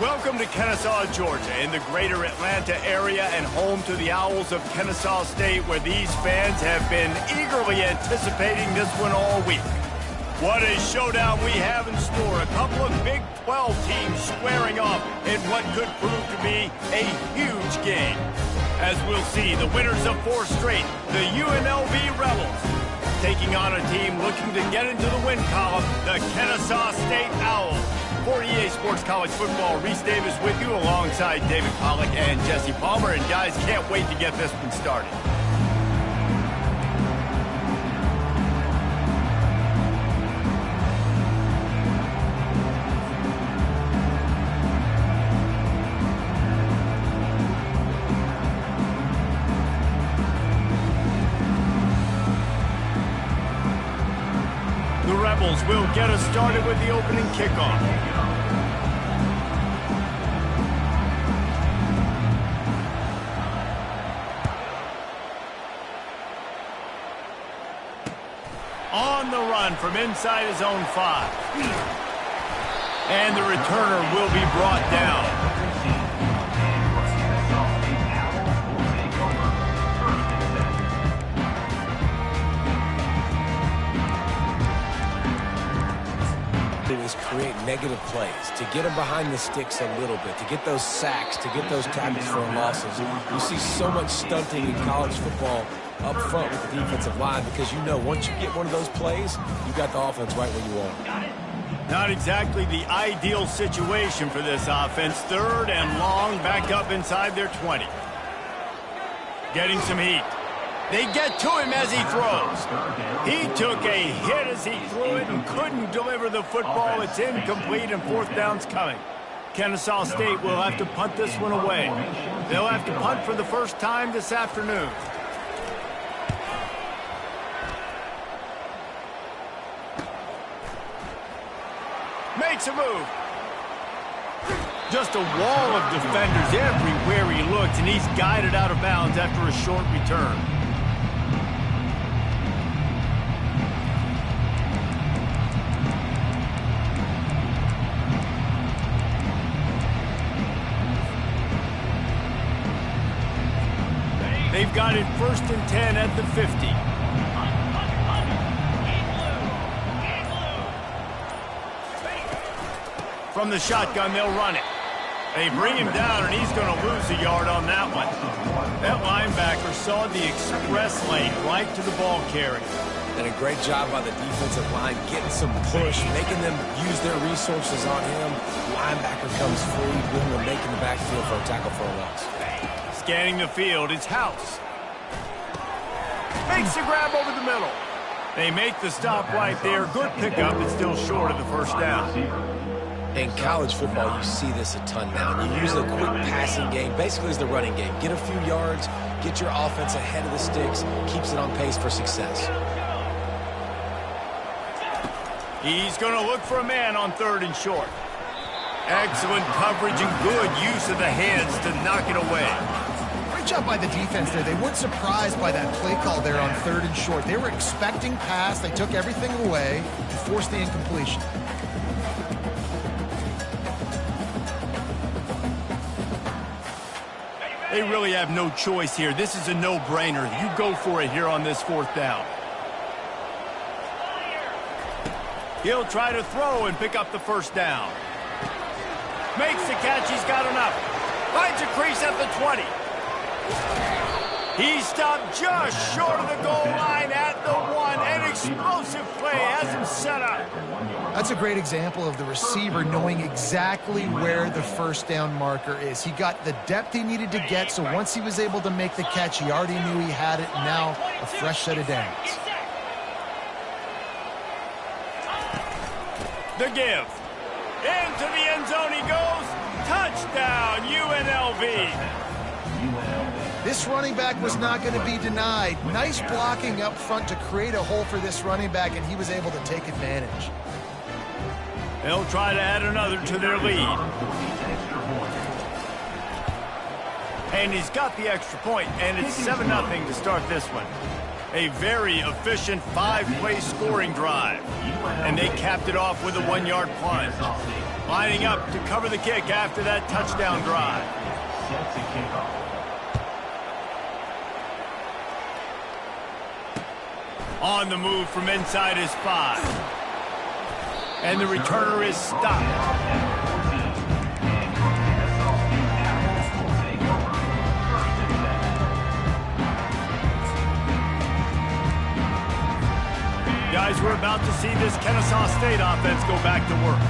Welcome to Kennesaw, Georgia, in the greater Atlanta area and home to the Owls of Kennesaw State, where these fans have been eagerly anticipating this one all week. What a showdown we have in store. A couple of Big 12 teams squaring off in what could prove to be a huge game. As we'll see, the winners of 4 straight, the UNLV Rebels, taking on a team looking to get into the win column, the Kennesaw State Owls. For EA Sports College Football, Reese Davis with you alongside David Pollack and Jesse Palmer. And guys, can't wait to get this one started. The Rebels will get us started with the opening kickoff. On the run from inside his own 5. And the returner will be brought down. Is create negative plays, to get them behind the sticks a little bit, to get those sacks, to get those tackles for losses. You see so much stunting in college football up front with the defensive line because you know once you get one of those plays, you got the offense right where you want it. Not exactly the ideal situation for this offense. 3rd and long, back up inside their 20. Getting some heat. They get to him as he throws. He took a hit as he threw it and couldn't deliver the football. It's incomplete and 4th down's coming. Kennesaw State will have to punt this one away. They'll have to punt for the first time this afternoon. Makes a move. Just a wall of defenders everywhere he looks, and he's guided out of bounds after a short return. They've got it 1st and 10 at the 50. From the shotgun, they'll run it. They bring him down, and he's going to lose a yard on that one. That linebacker saw the express lane right to the ball carrier. And a great job by the defensive line getting some push, making them use their resources on him. Linebacker comes free, boom, and making the backfield for a tackle for a loss. Scanning the field, it's House. Makes the grab over the middle. They make the stop right there. Good pickup, but still short of the 1st down. In college football, you see this a ton now. You use a quick passing game, basically as the running game. Get a few yards, get your offense ahead of the sticks, keeps it on pace for success. He's going to look for a man on 3rd and short. Excellent coverage and good use of the hands to knock it away. Great job by the defense there. They weren't surprised by that play call there on 3rd and short. They were expecting pass. They took everything away and forced the incompletion. They really have no choice here. This is a no-brainer. You go for it here on this 4th down. He'll try to throw and pick up the 1st down. Makes the catch. He's got enough. Finds a crease at the 20. He stopped just short of the goal line at the 1. An explosive play has him set up. That's a great example of the receiver knowing exactly where the 1st down marker is. He got the depth he needed to get, so once he was able to make the catch, he already knew he had it. Now a fresh set of downs. The give. Into the end zone he goes. Touchdown, UNLV. This running back was not going to be denied. Nice blocking up front to create a hole for this running back, and he was able to take advantage. They'll try to add another to their lead. And he's got the extra point, and it's 7-0 to start this one. A very efficient 5-play scoring drive. And they capped it off with a 1-yard punt. Lining up to cover the kick after that touchdown drive. Set to kick off. On the move from inside his 5. And the returner is stopped. Guys, we're about to see this Kennesaw State offense go back to work.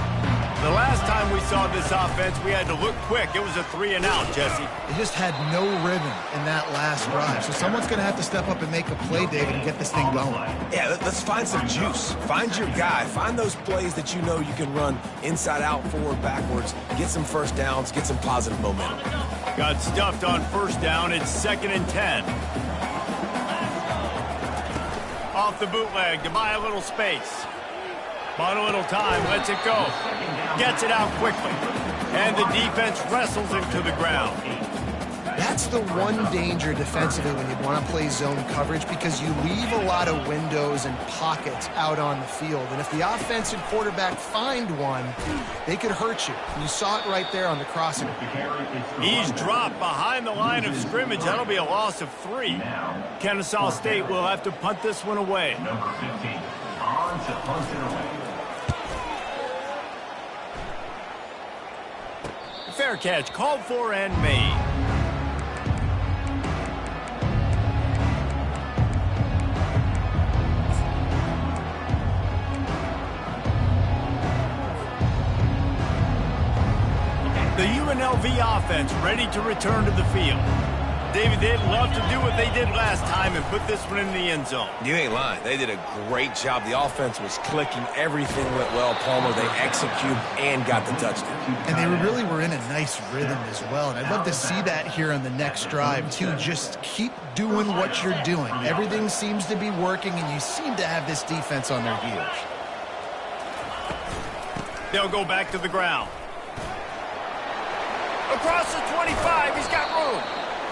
The last time we saw this offense, we had to look quick. It was a 3-and-out, Jesse. They just had no rhythm in that last drive. So someone's going to have to step up and make a play, David, and get this thing going. Yeah, let's find some juice. Find your guy. Find those plays that you know you can run inside out, forward, backwards. Get some first downs. Get some positive momentum. Got stuffed on first down. It's 2nd and 10. Off the bootleg to buy a little space. Bought a little time, lets it go. Gets it out quickly. And the defense wrestles him to the ground. That's the one danger defensively when you want to play zone coverage, because you leave a lot of windows and pockets out on the field. And if the offense and quarterback find one, they could hurt you. And you saw it right there on the crossing. He's dropped behind the line of scrimmage. That'll be a loss of 3. Kennesaw State will have to punt this one away. Number 15, on to punt it away. Fair catch, called for and made. The UNLV offense ready to return to the field. David, they'd love to do what they did last time and put this one in the end zone. You ain't lying. They did a great job. The offense was clicking. Everything went well. Palmer, they executed and got the touchdown. And they really were in a nice rhythm as well. And I'd love to see that here on the next drive, too. Just keep doing what you're doing. Everything seems to be working, and you seem to have this defense on their heels. They'll go back to the ground. Across the 25, he's got room.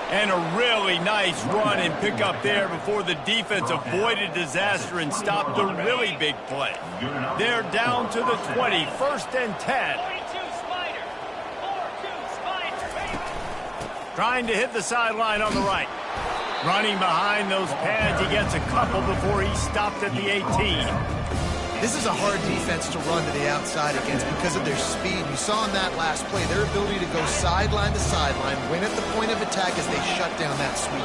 And a really nice run and pick up there before the defense avoided disaster and stopped a really big play. They're down to the 20, 1st and 10. Trying to hit the sideline on the right. Running behind those pads, he gets a couple before he stopped at the 18. This is a hard defense to run to the outside against because of their speed. You saw in that last play their ability to go sideline to sideline, win at the point of attack as they shut down that sweep.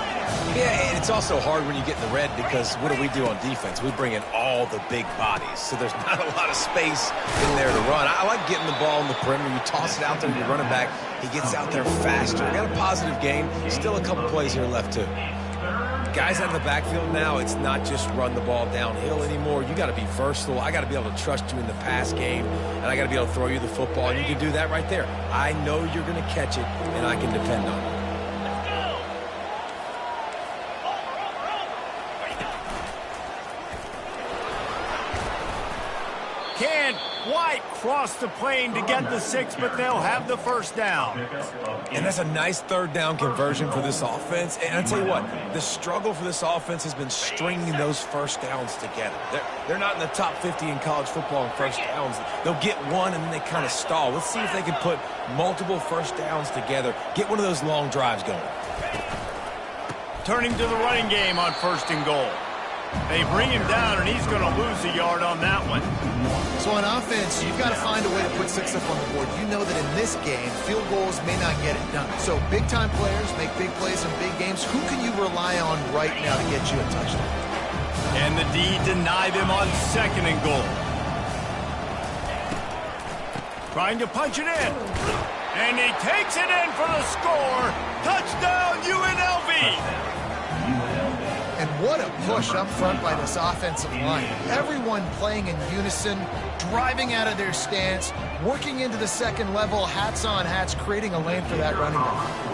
Yeah, and it's also hard when you get in the red because what do we do on defense? We bring in all the big bodies, so there's not a lot of space in there to run. I like getting the ball in the perimeter. You toss it out there to your running back. He gets out there faster. We got a positive game. Still a couple plays here left, too. Guys out of the backfield now, it's not just run the ball downhill anymore. You got to be versatile. I got to be able to trust you in the pass game, and I got to be able to throw you the football, and you can do that right there. I know you're going to catch it, and I can depend on it. Can't quite cross the plane to get the 6, but they'll have the first down. And that's a nice 3rd down conversion for this offense. And I tell you what, the struggle for this offense has been stringing those first downs together. They're not in the top 50 in college football in first downs. They'll get one and then they kind of stall. Let's see if they can put multiple first downs together, get one of those long drives going. Turning to the running game on 1st and goal. They bring him down, and he's going to lose a yard on that one. So on offense, you've got to find a way to put 6 up on the board. You know that in this game, field goals may not get it done. So big-time players make big plays in big games. Who can you rely on right now to get you a touchdown? And the D deny them on 2nd and goal. Trying to punch it in. And he takes it in for the score. Touchdown, UNLV. And what a push up front by this offensive line. Everyone playing in unison, driving out of their stance, working into the second level, hats on hats, creating a lane for that running back.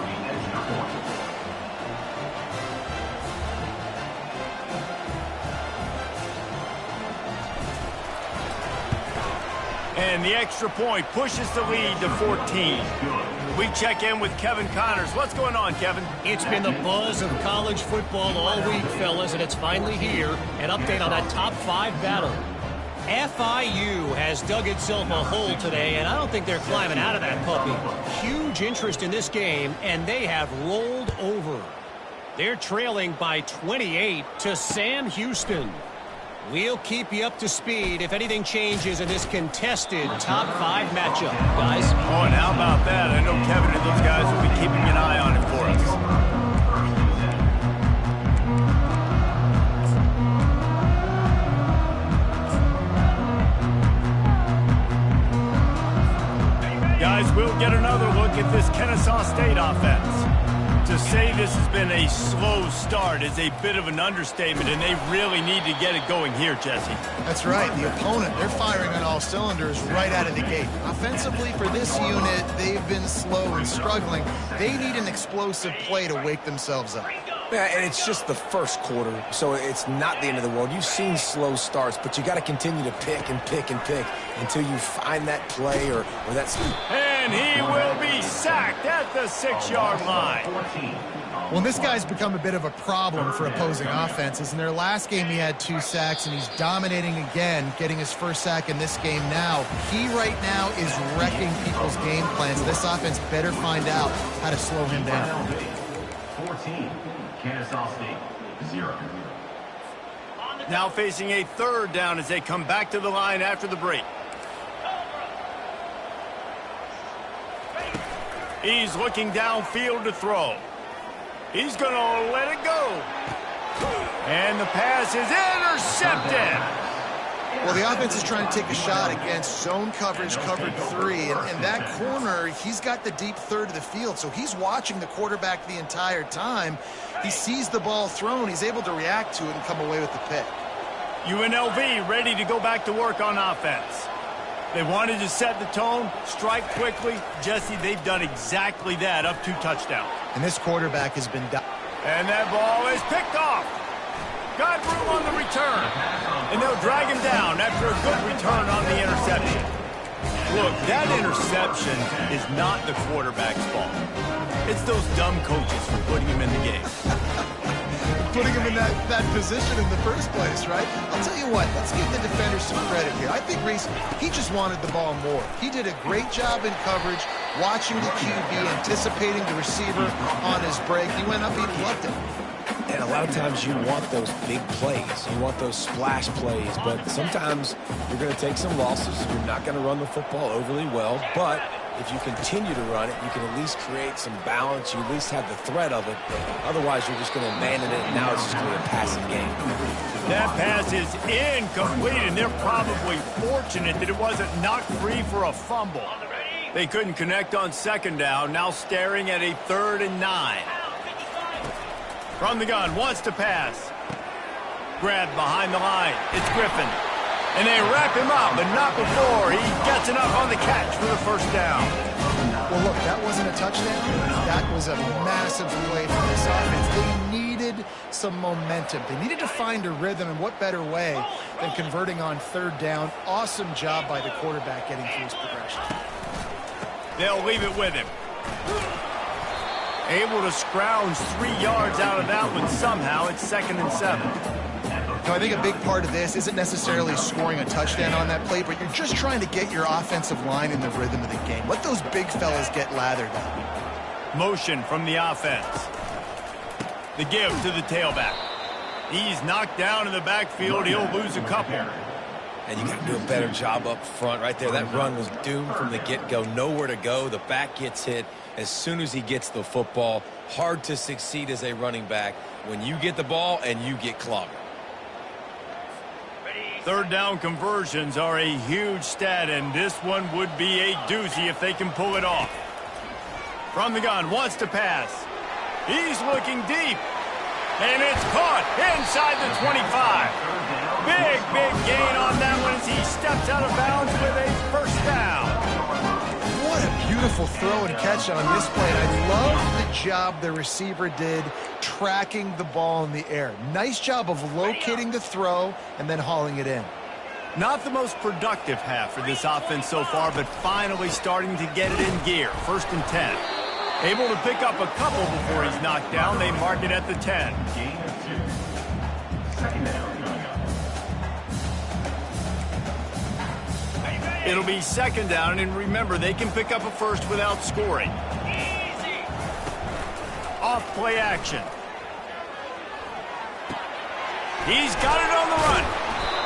And the extra point pushes the lead to 14. We check in with Kevin Connors. What's going on, Kevin? It's been the buzz of college football all week, fellas, and it's finally here. An update on that top 5 battle. FIU has dug itself a hole today, and I don't think they're climbing out of that puppy. Huge interest in this game, and they have rolled over. They're trailing by 28 to Sam Houston. We'll keep you up to speed if anything changes in this contested top 5 matchup, guys. Oh, and how about that? I know Kevin and those guys will be keeping an eye on it for us. Guys, we'll get another look at this Kennesaw State offense. To say this has been a slow start is a bit of an understatement, and they really need to get it going here, Jesse. That's right. The opponent, they're firing on all cylinders right out of the gate. Offensively, for this unit, they've been slow and struggling. They need an explosive play to wake themselves up. Yeah, and it's just the first quarter, so it's not the end of the world. You've seen slow starts, but you got to continue to pick and pick and pick until you find that play or that speed. And he will be sacked at the 6-yard line. Well, this guy's become a bit of a problem for opposing offenses. In their last game, he had 2 sacks, and he's dominating again, getting his first sack in this game now. He right now is wrecking people's game plans. This offense better find out how to slow him down. 14, Kennesaw State, 0. Now facing a 3rd down as they come back to the line after the break. He's looking downfield to throw. He's going to let it go. And the pass is intercepted. Well, the offense is trying to take a shot against zone coverage, covered 3. And that corner, he's got the deep third of the field, so he's watching the quarterback the entire time. He sees the ball thrown. He's able to react to it and come away with the pick. UNLV ready to go back to work on offense. They wanted to set the tone, strike quickly. Jesse, they've done exactly that, up 2 touchdowns. And this quarterback has been... And that ball is picked off. Got room on the return. And they'll drag him down after a good return on the interception. Look, that interception is not the quarterback's fault. It's those dumb coaches for putting him in the game. Putting him in that position in the first place, right? I'll tell you what, let's give the defenders some credit here. I think Reese, he just wanted the ball more. He did a great job in coverage, watching the QB, anticipating the receiver on his break. He went up, he plucked it. And a lot of times you want those big plays. You want those splash plays. But sometimes you're going to take some losses. You're not going to run the football overly well. But if you continue to run it, you can at least create some balance. You at least have the threat of it. Otherwise, you're just going to abandon it, and now it's just going to be a passing game. That pass is incomplete, and they're probably fortunate that it wasn't knocked free for a fumble. They couldn't connect on 2nd down, now staring at a 3rd and 9. From the gun, wants to pass. Grabbed behind the line. It's Griffin. And they wrap him up, but not before he gets enough on the catch for the 1st down. Well, look, that wasn't a touchdown. That was a massive play for this offense. They needed some momentum. They needed to find a rhythm, and what better way than converting on 3rd down. Awesome job by the quarterback getting through his progression. They'll leave it with him. Able to scrounge 3 yards out of that one somehow. It's 2nd and 7. Now, I think a big part of this isn't necessarily scoring a touchdown on that play, but you're just trying to get your offensive line in the rhythm of the game. Let those big fellas get lathered up. Motion from the offense. The give to the tailback. He's knocked down in the backfield. He'll lose a couple. And you got to do a better job up front right there. That run was doomed from the get-go. Nowhere to go. The back gets hit as soon as he gets the football. Hard to succeed as a running back when you get the ball and you get clobbered. 3rd down conversions are a huge stat, and this one would be a doozy if they can pull it off. From the gun, wants to pass. He's looking deep. And it's caught inside the 25. Big gain on that one as he steps out of bounds with a 1st down. What a beautiful throw and catch on this play. I love the job the receiver did tracking the ball in the air. Nice job of locating the throw and then hauling it in. Not the most productive half for this offense so far, but finally starting to get it in gear. 1st and 10. Able to pick up a couple before he's knocked down. They mark it at the 10. Gain of 2. 2nd down. It'll be second down, and remember, they can pick up a first without scoring. Off play action. He's got it on the run.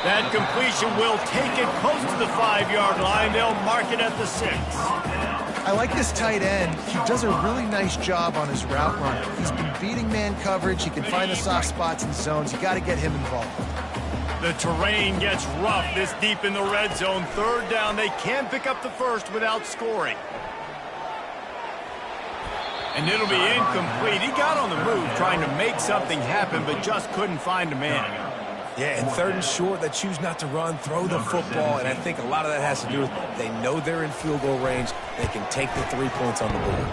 That completion will take it close to the 5-yard line. They'll mark it at the 6. I like this tight end. He does a really nice job on his route running. He's been beating man coverage. He can find the soft spots and zones. You got to get him involved. The terrain gets rough this deep in the red zone. Third down, they can pick up the first without scoring. And it'll be incomplete. He got on the move trying to make something happen, but just couldn't find a man. Yeah, and third and short, they choose not to run, throw the football, and I think a lot of that has to do with they know they're in field goal range. They can take the 3 points on the board.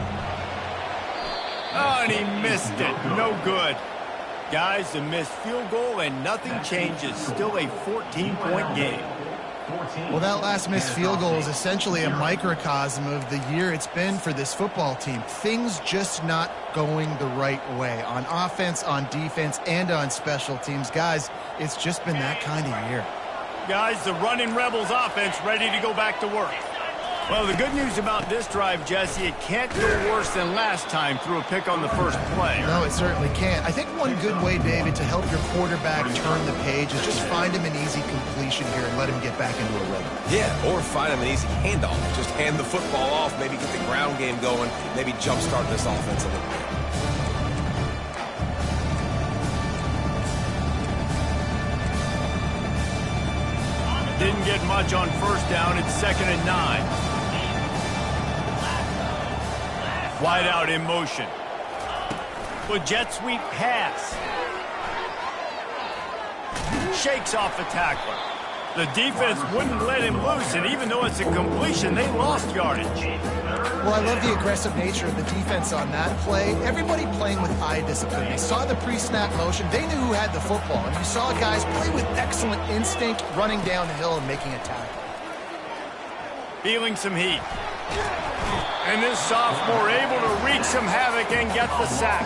Oh, and he missed it. No good. Guys, a missed field goal and nothing changes. Still a 14-point game. Well, that last missed field goal is essentially a microcosm of the year it's been for this football team. Things just not going the right way on offense, on defense, and on special teams. Guys, it's just been that kind of year. Guys, the running Rebels offense ready to go back to work. Well, the good news about this drive, Jesse, it can't go worse than last time through a pick on the first play. No, it certainly can't. I think one good way, David, to help your quarterback turn the page is just find him an easy completion here and let him get back into a rhythm. Yeah, or find him an easy handoff. Just hand the football off, maybe get the ground game going, maybe jumpstart this offense a little bit. Didn't get much on first down. It's 2nd and 9. Wide out in motion. With jet sweep pass. Shakes off the tackler. The defense wouldn't let him loose, and even though it's a completion, they lost yardage. Well, I love the aggressive nature of the defense on that play. Everybody playing with eye discipline. They saw the pre-snap motion. They knew who had the football, and you saw guys play with excellent instinct, running down the hill and making a tackle. Feeling some heat. And this sophomore able to wreak some havoc and get the sack.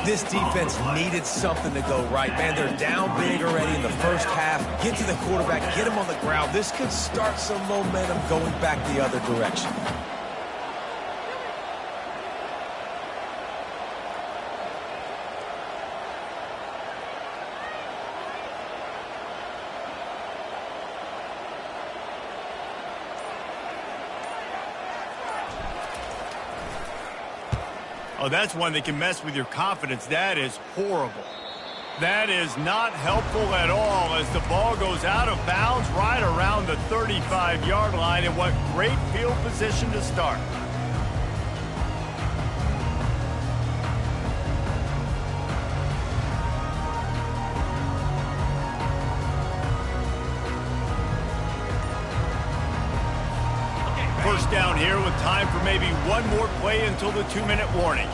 This defense needed something to go right, man. They're down big already in the first half. Get to the quarterback, get him on the ground. This could start some momentum going back the other direction. Oh, that's one that can mess with your confidence. That is horrible. That is not helpful at all as the ball goes out of bounds right around the 35-yard line. And what great field position to start. First down here with time for maybe one more play until the 2-minute warning.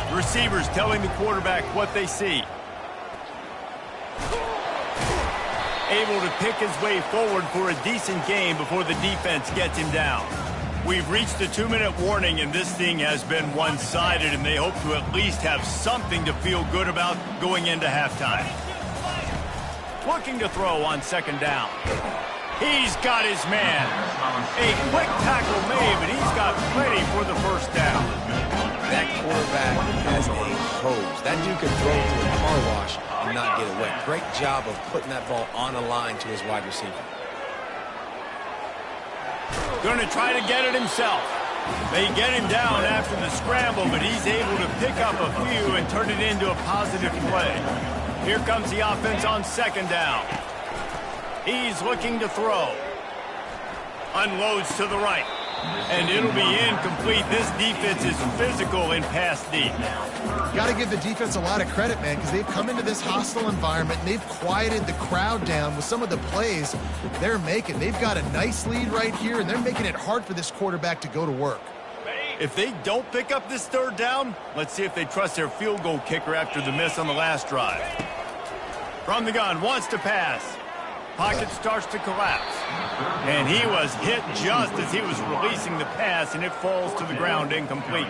The receivers telling the quarterback what they see. Able to pick his way forward for a decent game before the defense gets him down. We've reached the 2-minute warning, and this thing has been one-sided, and they hope to at least have something to feel good about going into halftime. Looking to throw on 2nd down. He's got his man. A quick tackle made, but he's got plenty for the first down. That quarterback has a hose. That dude can throw it to a car wash and not get it wet. Great job of putting that ball on a line to his wide receiver. Going to try to get it himself. They get him down after the scramble, but he's able to pick up a few and turn it into a positive play. Here comes the offense on 2nd down. He's looking to throw. Unloads to the right. And it'll be incomplete. This defense is physical in pass deep. Got to give the defense a lot of credit, man, because they've come into this hostile environment and they've quieted the crowd down with some of the plays they're making. They've got a nice lead right here, and they're making it hard for this quarterback to go to work. If they don't pick up this 3rd down, let's see if they trust their field goal kicker after the miss on the last drive. From the gun, wants to pass. Pocket starts to collapse. And he was hit just as he was releasing the pass, and it falls to the ground incomplete.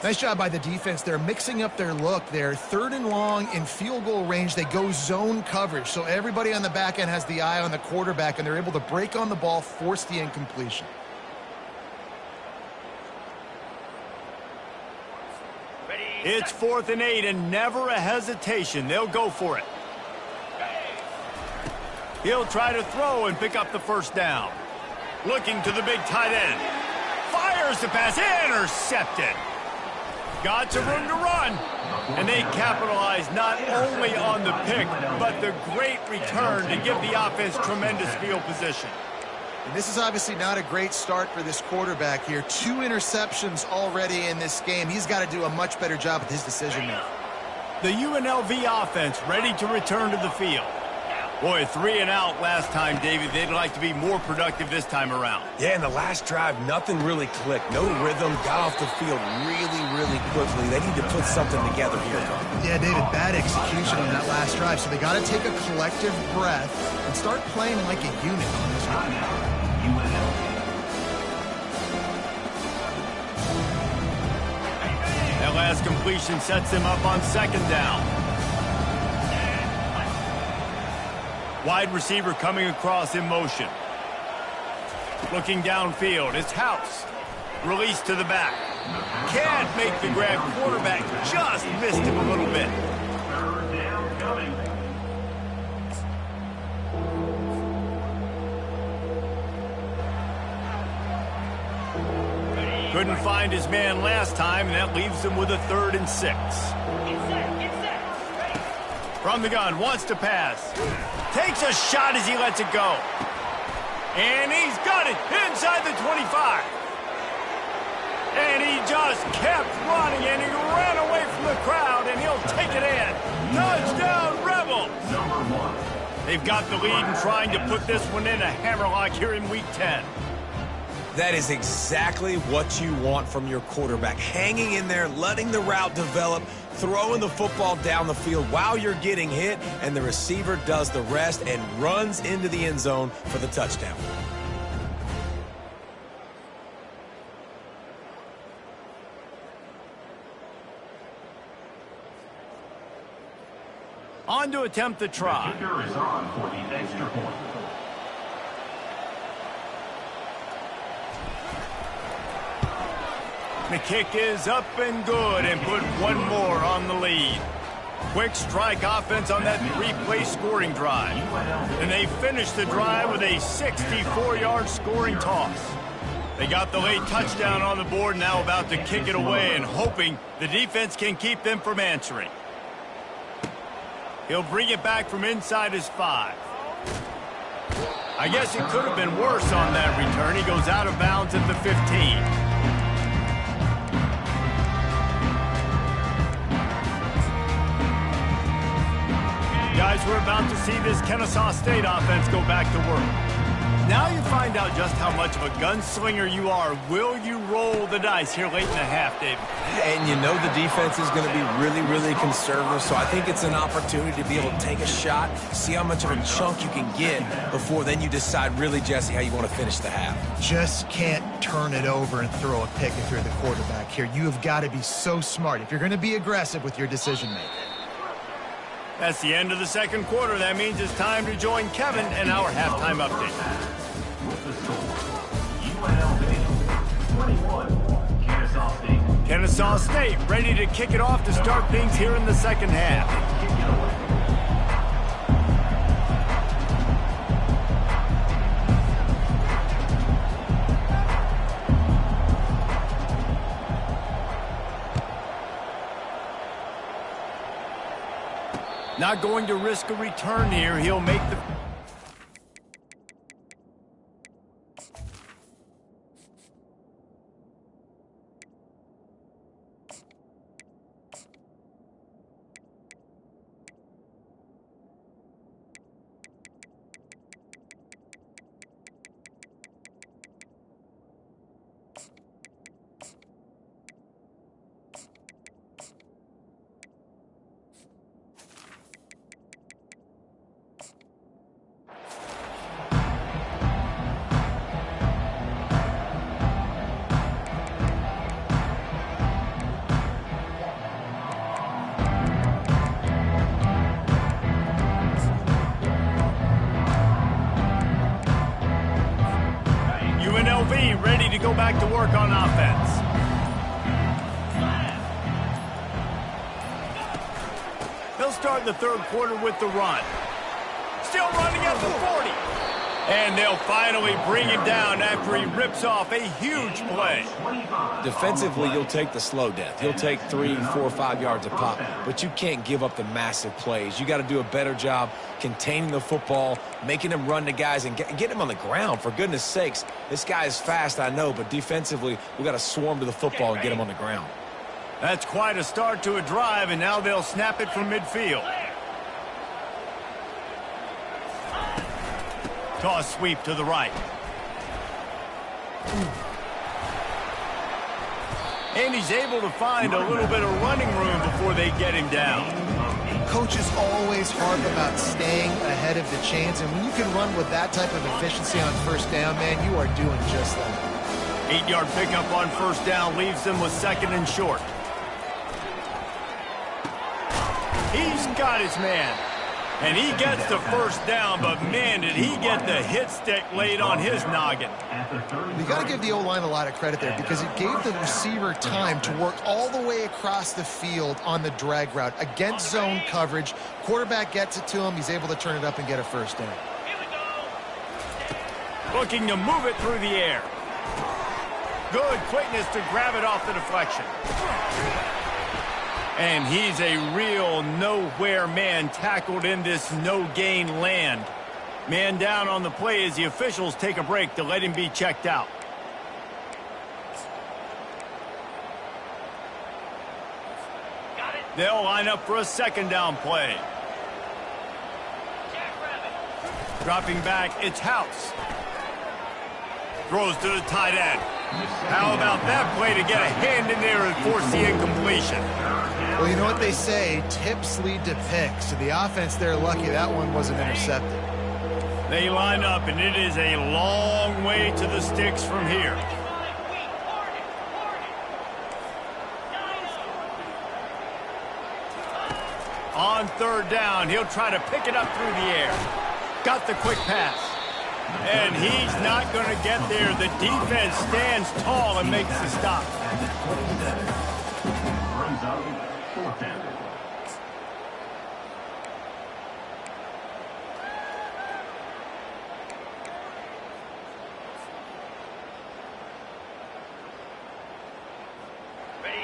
Nice job by the defense. They're mixing up their look. They're 3rd and long in field goal range. They go zone coverage. So everybody on the back end has the eye on the quarterback, and they're able to break on the ball, force the incompletion. It's 4th and 8, and never a hesitation. They'll go for it. He'll try to throw and pick up the first down. Looking to the big tight end. Fires the pass. Intercepted. Got some room to run. And they capitalize not only on the pick, but the great return to give the offense tremendous field position. And this is obviously not a great start for this quarterback here. 2 interceptions already in this game. He's got to do a much better job with his decision-making. The UNLV offense ready to return to the field. Boy, 3 and out last time, David. They'd like to be more productive this time around. Yeah, in the last drive, nothing really clicked. No rhythm, got off the field really quickly. They need to put something together here. Yeah, David, bad execution on that last drive. So they got to take a collective breath and start playing like a unit on this one. That last completion sets them up on 2nd down. Wide receiver coming across in motion. Looking downfield, it's House. Release to the back. Can't make the grab. Quarterback just missed him a little bit. 3rd down coming. Couldn't find his man last time, and that leaves him with a 3rd and 6. From the gun, wants to pass. Takes a shot as he lets it go. And he's got it inside the 25. And he just kept running, and he ran away from the crowd, and he'll take it in. Touchdown, Rebels! Number 1. They've got the lead and trying to put this one in a hammerlock here in Week 10. That is exactly what you want from your quarterback. Hanging in there, letting the route develop, throwing the football down the field while you're getting hit, and the receiver does the rest and runs into the end zone for the touchdown. On to attempt the try. The kicker is on for the extra point. The kick is up and good, and put one more on the lead. Quick strike offense on that 3-play scoring drive. And they finish the drive with a 64-yard scoring toss. They got the late touchdown on the board, now about to kick it away and hoping the defense can keep them from answering. He'll bring it back from inside his 5. I guess it could have been worse on that return. He goes out of bounds at the 15. Guys, we're about to see this Kennesaw State offense go back to work. Now you find out just how much of a gunslinger you are. Will you roll the dice here late in the half, David? And you know the defense is going to be really conservative, so I think it's an opportunity to be able to take a shot, see how much of a chunk you can get before then you decide really, Jesse, how you want to finish the half. Just can't turn it over and throw a pick if you're the quarterback here. You have got to be so smart if you're going to be aggressive with your decision-making. That's the end of the 2nd quarter. That means it's time to join Kevin in our halftime update. With the score, UNLV 21, Kennesaw State. Kennesaw State ready to kick it off to start things here in the 2nd half. Kick it away. Not going to risk a return here. He'll make the... lead, ready to go back to work on offense. They'll start the third quarter with the run. Still running at the 40. And they'll finally bring him down after he rips off a huge play. Defensively, you'll take the slow death. You'll take 3, 4, 5 yards a pop, but you can't give up the massive plays. You got to do a better job containing the football, making him run to guys, and get him on the ground, for goodness sakes. This guy is fast, I know, but defensively, we got to swarm to the football and get him on the ground. That's quite a start to a drive, and now they'll snap it from midfield. Toss sweep to the right. And he's able to find a little bit of running room before they get him down. Coaches always harp about staying ahead of the chains, and when you can run with that type of efficiency on first down, man, you are doing just that. 8-yard pickup on first down leaves them with second and short. He's got his man. And he gets the first down, but man, did he get the hit stick laid on his noggin. You got to give the O-line a lot of credit there, because it gave the receiver time to work all the way across the field on the drag route against zone coverage. Quarterback gets it to him. He's able to turn it up and get a first down. Looking to move it through the air. Good quickness to grab it off the deflection. And he's a real nowhere man tackled in this no-gain land. Man down on the play as the officials take a break to let him be checked out. They'll line up for a second down play. Dropping back, it's House. Throws to the tight end. How about that play to get a hand in there and force the incompletion? Well, you know what they say, tips lead to picks. So the offense, they're lucky that one wasn't intercepted. They line up, and it is a long way to the sticks from here. On third down, he'll try to pick it up through the air. Got the quick pass. And he's not going to get there. The defense stands tall and makes the stop.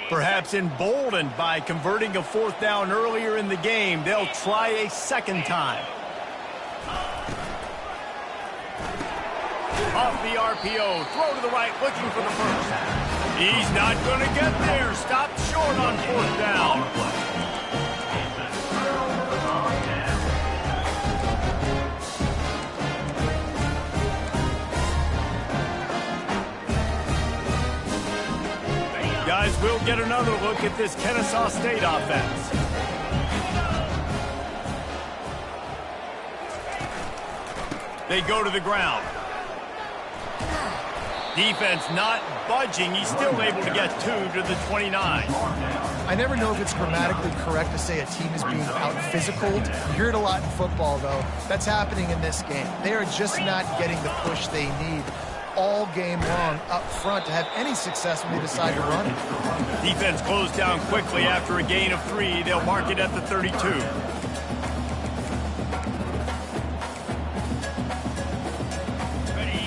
Perhaps emboldened by converting a fourth down earlier in the game, they'll try a second time. Off the RPO, throw to the right, looking for the first. He's not going to get there. Stopped short on fourth down. Guys, we'll get another look at this Kennesaw State offense. They go to the ground. Defense not budging. He's still able to get 2 to the 29. I never know if it's grammatically correct to say a team is being out-physicaled. You hear it a lot in football, though. That's happening in this game. They are just not getting the push they need all game long up front to have any success when they decide to run it. Defense closed down quickly after a gain of 3. They'll mark it at the 32.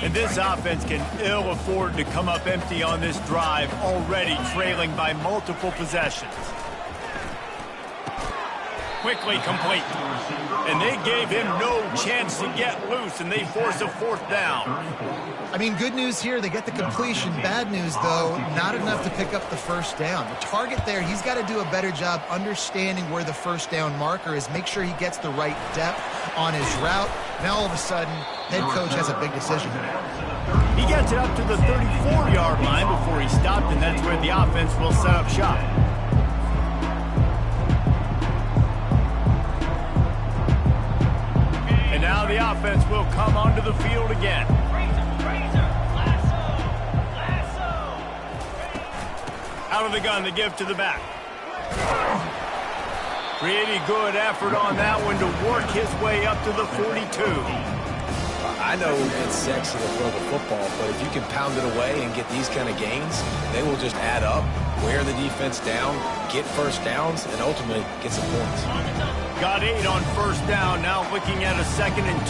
And this offense can ill afford to come up empty on this drive, already trailing by multiple possessions. Quickly complete. And they gave him no chance to get loose, and they force a fourth down. I mean, good news here, they get the completion. Bad news, though, not enough to pick up the first down. The target there, he's got to do a better job understanding where the first down marker is, make sure he gets the right depth on his route. Now, all of a sudden, head coach has a big decision. He gets it up to the 34-yard line before he stopped, and that's where the offense will set up shop. And now the offense will come onto the field again. Out of the gun, the give to the back. Pretty good effort on that one to work his way up to the 42. I know it's sexy to throw the football, but if you can pound it away and get these kind of gains, they will just add up, wear the defense down, get first downs, and ultimately get some points. Got 8 on first down, now looking at a 2nd and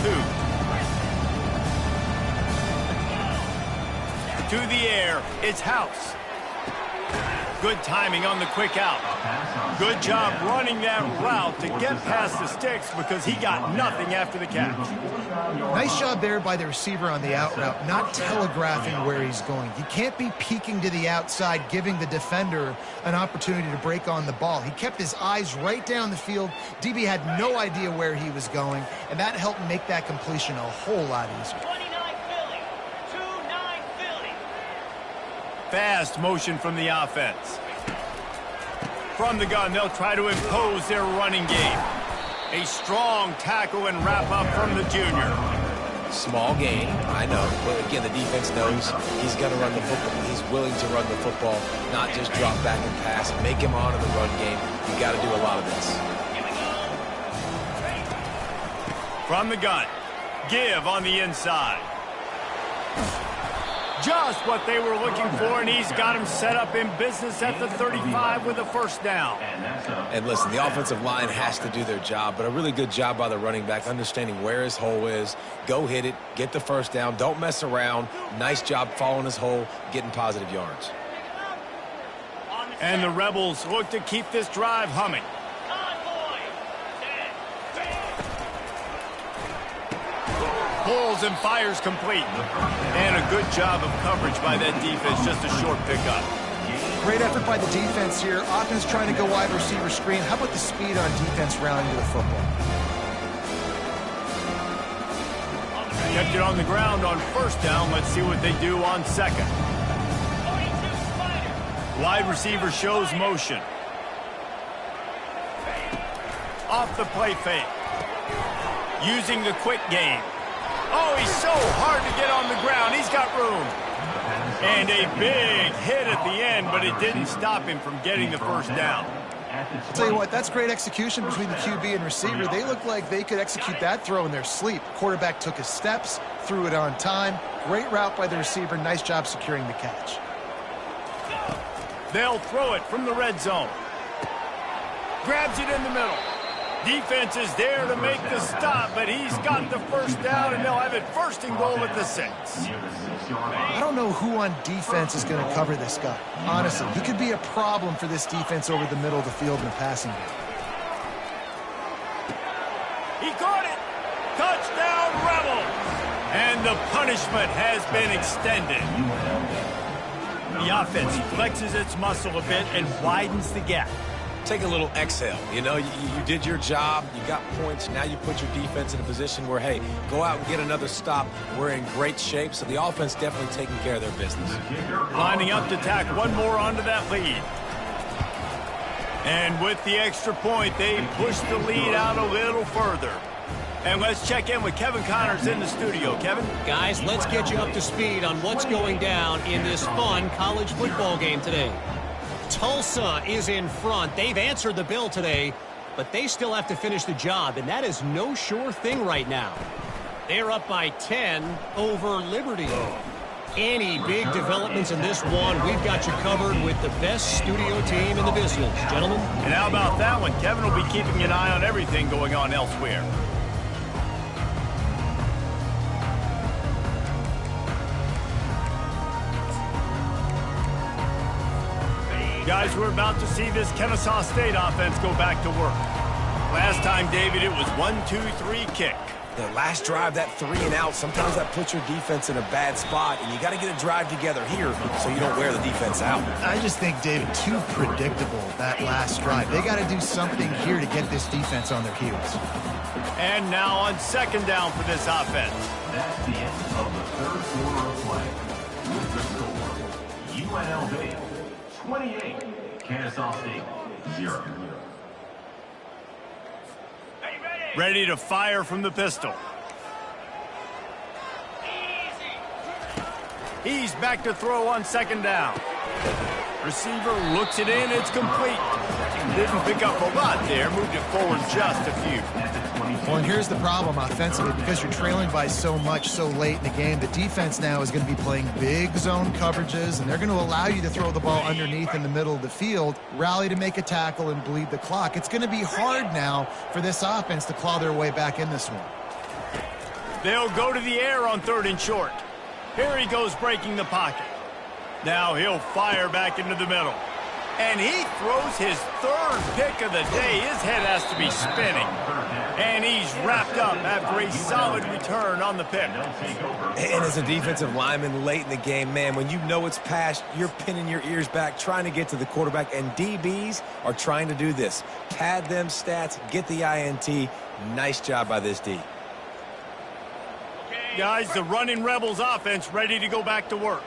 2. To the air, it's House. Good timing on the quick out. Good job running that route to get past the sticks because he got nothing after the catch. Nice job there by the receiver on the out route, not telegraphing where he's going. You can't be peeking to the outside, giving the defender an opportunity to break on the ball. He kept his eyes right down the field. DB had no idea where he was going, and that helped make that completion a whole lot easier. Fast motion from the offense. From the gun, they'll try to impose their running game. A strong tackle and wrap up from the junior. Small gain, I know, but again, the defense knows he's going to run the football. He's willing to run the football, not just drop back and pass. Make him honor the run game. You got to do a lot of this. From the gun, give on the inside. Just what they were looking for, and he's got him set up in business at the 35 with a first down. And listen, the offensive line has to do their job, but a really good job by the running back, understanding where his hole is. Go hit it, get the first down, don't mess around. Nice job following his hole, getting positive yards. And the Rebels look to keep this drive humming. Pulls and fires complete. And a good job of coverage by that defense, just a short pickup. Great effort by the defense here. Offense trying to go wide receiver screen. How about the speed on defense rallying to the football? Kept it on the ground on first down. Let's see what they do on second. Wide receiver shows motion. Off the play fake. Using the quick game. Oh, he's so hard to get on the ground. He's got room. And a big hit at the end, but it didn't stop him from getting the first down. I'll tell you what, that's great execution between the QB and receiver. They look like they could execute that throw in their sleep. Quarterback took his steps, threw it on time. Great route by the receiver. Nice job securing the catch. They'll throw it from the red zone. Grabs it in the middle. Defense is there to make the stop, but he's got the first down, and they'll have it first and goal at the 6. I don't know who on defense is going to cover this guy. Honestly, he could be a problem for this defense over the middle of the field in the passing game. He caught it. Touchdown, Rebels. And the punishment has been extended. The offense flexes its muscle a bit and widens the gap. Take a little exhale. You know, you did your job. You got points. Now you put your defense in a position where, hey, go out and get another stop. We're in great shape, so the offense definitely taking care of their business. Lining up to tack one more onto that lead. And with the extra point, they push the lead out a little further. And let's check in with Kevin Connors in the studio. Kevin? Guys, let's get you up to speed on what's going down in this fun college football game today. Tulsa is in front. They've answered the bell today, but they still have to finish the job, and that is no sure thing right now. They're up by 10 over Liberty. Any big developments in this one, we've got you covered with the best studio team in the business. Gentlemen? And how about that one? Kevin will be keeping an eye on everything going on elsewhere. Guys, we're about to see this Kennesaw State offense go back to work. Last time, David, it was 1-2-3 kick. The last drive, that 3 and out, sometimes that puts your defense in a bad spot, and you got to get a drive together here so you don't wear the defense out. I just think, David, too predictable, that last drive. They got to do something here to get this defense on their heels. And now on second down for this offense. That's the end of the third quarter of play. With the score, UNLV 28, Kennesaw State 0. Ready to fire from the pistol. He's back to throw on second down. Receiver looks it in, it's complete. Didn't pick up a lot there, moved it forward just a few. Well, and here's the problem offensively. Because you're trailing by so much so late in the game, the defense now is going to be playing big zone coverages, and they're going to allow you to throw the ball underneath in the middle of the field, rally to make a tackle, and bleed the clock. It's going to be hard now for this offense to claw their way back in this one. They'll go to the air on 3rd and short. Here he goes breaking the pocket. Now he'll fire back into the middle. And he throws his 3rd pick of the day. His head has to be spinning. And he's wrapped up after a solid return on the pick. And as a defensive lineman late in the game, man, when you know it's passed, you're pinning your ears back, trying to get to the quarterback. And DBs are trying to do this. Pad them stats, get the INT. Nice job by this D. Guys, the running Rebels offense ready to go back to work.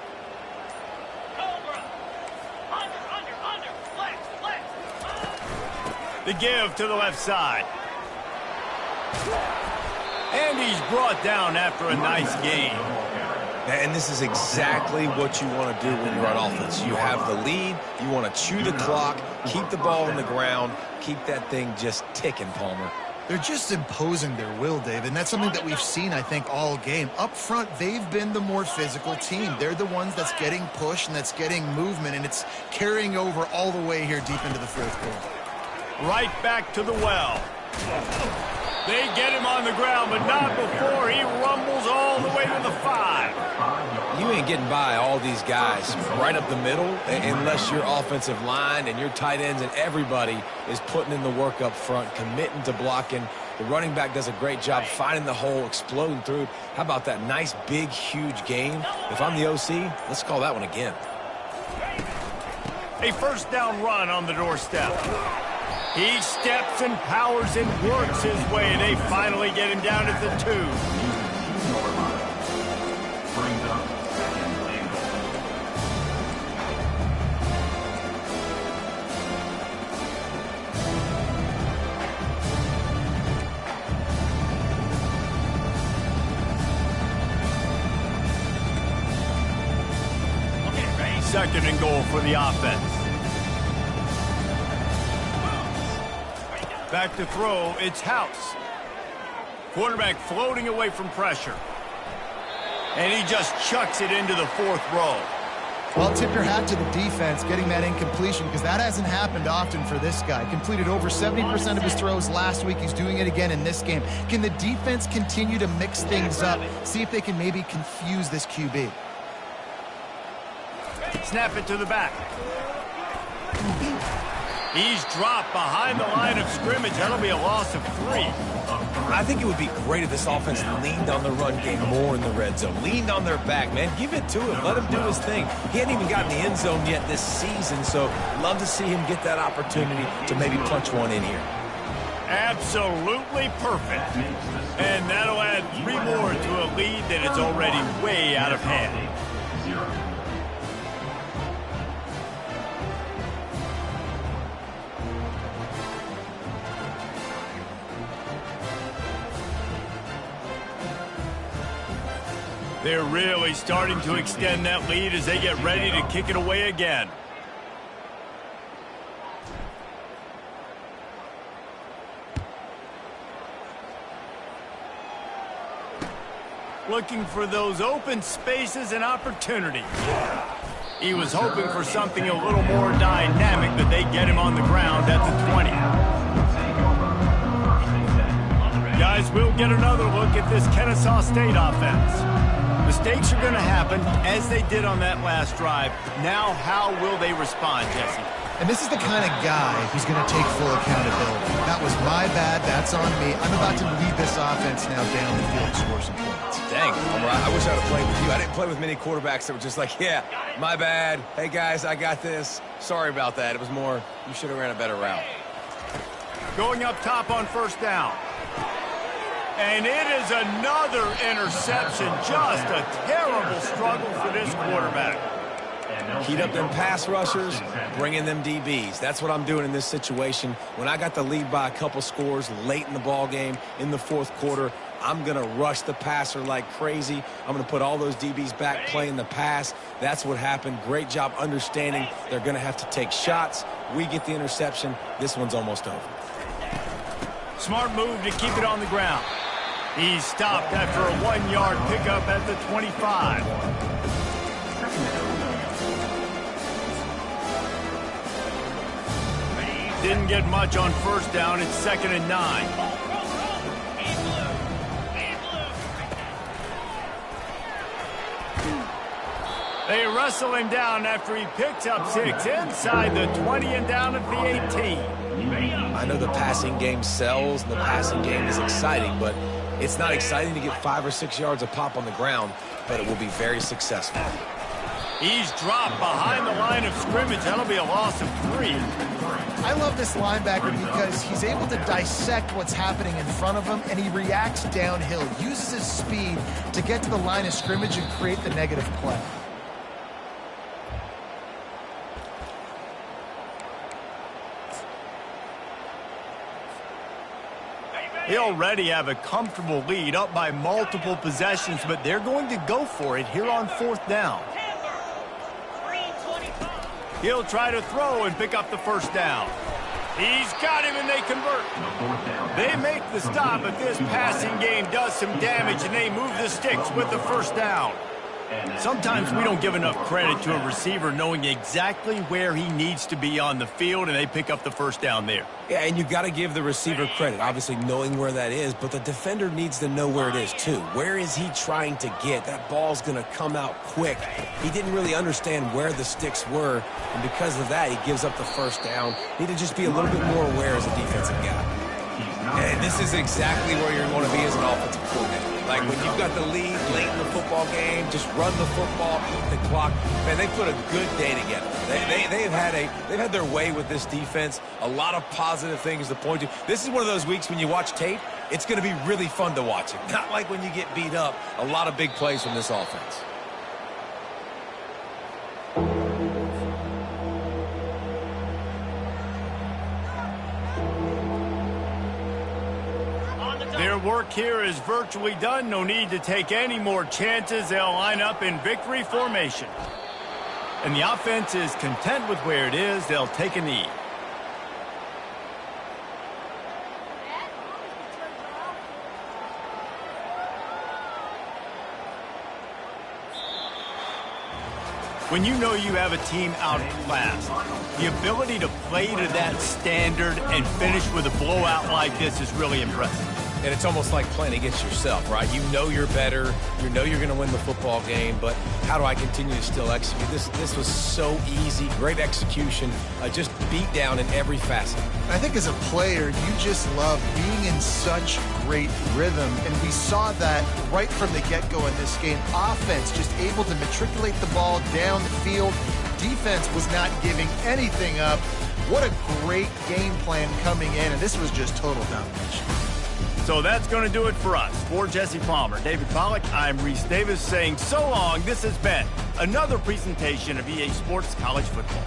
The give to the left side. And he's brought down after a nice gain. And this is exactly what you want to do when you're on offense. You have the lead, you want to chew the clock, keep the ball on the ground, keep that thing just ticking, Palmer. They're just imposing their will, Dave, and that's something that we've seen, I think, all game. Up front, they've been the more physical team. They're the ones that's getting pushed and that's getting movement, and it's carrying over all the way here deep into the 4th quarter. Right back to the well. They get him on the ground, but not before he rumbles all the way to the 5. You ain't getting by all these guys right up the middle unless your offensive line and your tight ends and everybody is putting in the work up front, committing to blocking. The running back does a great job finding the hole, exploding through. How about that nice, big, huge gain? If I'm the OC, let's call that one again. A 1st down run on the doorstep. He steps and powers and works his way. They finally get him down at the 2. Second and goal for the offense. Back to throw, it's House. Quarterback floating away from pressure. And he just chucks it into the 4th row. Well, tip your hat to the defense getting that incompletion, because that hasn't happened often for this guy. Completed over 70% of his throws last week. He's doing it again in this game. Can the defense continue to mix things up, see if they can maybe confuse this QB? Snap it to the back. He's dropped behind the line of scrimmage. That'll be a loss of 3. I think it would be great if this offense leaned on the run game more in the red zone. Leaned on their back, man. Give it to him. Let him do his thing. He hadn't even gotten the end zone yet this season, so love to see him get that opportunity to maybe punch one in here. Absolutely perfect. And that'll add 3 more to a lead that is already way out of hand. They're really starting to extend that lead as they get ready to kick it away again. Looking for those open spaces and opportunities. He was hoping for something a little more dynamic, but they get him on the ground at the 20. Guys, we'll get another look at this Kennesaw State offense. Mistakes are going to happen, as they did on that last drive. Now, how will they respond, Jesse? And this is the kind of guy who's going to take full accountability. That was my bad. That's on me. I'm about to lead this offense now down the field and score some points. Dang, I wish I would have played with you. I didn't play with many quarterbacks that were just like, yeah, my bad. Hey, guys, I got this. Sorry about that. It was more, you should have ran a better route. Going up top on 1st down. And it is another interception. Just a terrible struggle for this quarterback. Heat up them pass rushers, bring in them DBs. That's what I'm doing in this situation. When I got the lead by a couple scores late in the ball game, in the 4th quarter, I'm going to rush the passer like crazy. I'm going to put all those DBs back playing the pass. That's what happened. Great job understanding they're going to have to take shots. We get the interception. This one's almost over. Smart move to keep it on the ground. He's stopped after a 1-yard pickup at the 25. Didn't get much on first down. It's 2nd and 9. They wrestle him down after he picks up 6 inside the 20 and down at the 18. I know the passing game sells and the passing game is exciting, but it's not exciting to get 5 or 6 yards a pop on the ground, but it will be very successful. He's dropped behind the line of scrimmage. That'll be a loss of 3. I love this linebacker because he's able to dissect what's happening in front of him, and he reacts downhill, uses his speed to get to the line of scrimmage and create the negative play. They already have a comfortable lead, up by multiple possessions, but they're going to go for it here on 4th down. He'll try to throw and pick up the 1st down. He's got him, and they convert. They make the stop, but this passing game does some damage, and they move the sticks with the 1st down. Sometimes we don't give enough credit to a receiver knowing exactly where he needs to be on the field, and they pick up the 1st down there. Yeah, and you got to give the receiver credit, obviously knowing where that is, but the defender needs to know where it is too. Where is he trying to get? That ball's going to come out quick. He didn't really understand where the sticks were, and because of that, he gives up the 1st down. Need to just be a little bit more aware as a defensive guy. And this is exactly where you want to be as an offensive coordinator. Like when you've got the lead late in the football game, just run the football, eat the clock. Man, they put a good day together. They've had their way with this defense. A lot of positive things to point to. This is one of those weeks when you watch tape, it's going to be really fun to watch it. Not like when you get beat up. A lot of big plays from this offense. Their work here is virtually done. No need to take any more chances. They'll line up in victory formation. And the offense is content with where it is. They'll take a knee. When you know you have a team outclassed, the ability to play to that standard and finish with a blowout like this is really impressive. And it's almost like playing against yourself, right? You know you're better. You know you're going to win the football game, but how do I continue to still execute? This was so easy. Great execution. Just beat down in every facet. I think as a player, you just love being in such great rhythm, and we saw that right from the get-go in this game. Offense just able to matriculate the ball down the field. Defense was not giving anything up. What a great game plan coming in, and this was just total domination. So that's going to do it for us. For Jesse Palmer, David Pollack, I'm Reese Davis saying so long. This has been another presentation of EA Sports College Football.